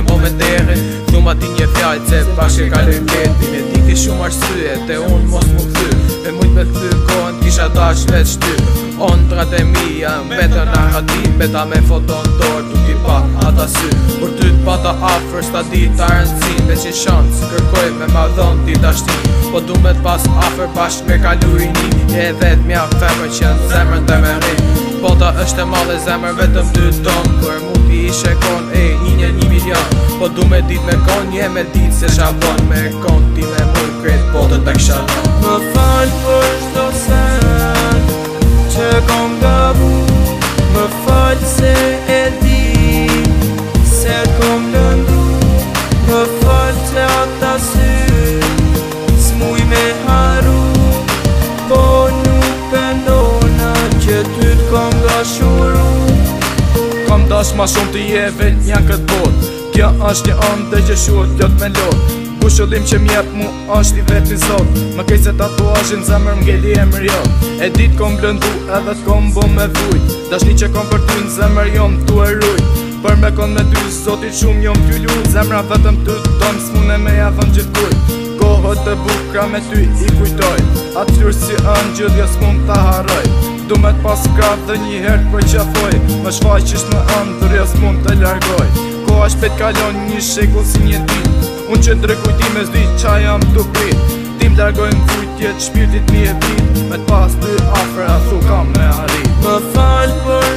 jem po me terin. Thuma ti një fjallë se bashkë kalojmë letin. E ti ki shumë arsye te unë mos mu kthy. Me mujt me kthy kohën kisha dash veç ty. Ondrat e mija mbetën narrativ. Beta me foton dorë tu ti pa ata sy. Por ty t'pata afër s'ta di ta rëndësin. Veç një shansë kërkoj me ma dhon ti dashtin. Po du me t'pas afër bashk me kalu rini. E vet mja femër që në zemrën të me rin. Bota është e madhe zemër vetëm 2 ton. Kër mu ti ishe kon një milion. Po du me dit me kon një me dit se shabon. Me kon ti me muj kret botën të kshalon. Më falë për shdo sen që kom gabu. Më falë se e di se kom lëndu. Më falë që ata sy s'muj me haru. Po nuk pendona që ty t'kom dashuru. Kam dash ma shumë të jeve janë këtë bot. Kjo është një ande që shuhet plot me lot. Kushullim që m'jep mu është i vetë një zot. Më kej se tatuazhin zemër m'ngeli e mërjot. E dit kom blëndu edhe t'kom bo me vujt. Dashni që kom për ty në zemër jom t'u e rujt. Për me kon me ty zotit shumë jom t'ju lu. Zemra vetëm ty t'dom s'mune me javën gjithë kujt. Kohët e bukra me ty i kujtoj. Atyr si angjëll jo s'mun t'a haroj. Du me t'pas krap dhe njëherë për qafoj. Më shfaqisht në andër jo s'mun të largoj. Koha shpet kalon një shekull si një dit. Unë që ndrekuj me zdi qa jam t'u prit. Tim largojnë vujtje t'shpirtit mi e prit. Me t'pas ty afra thu kam me arrit. Më falë për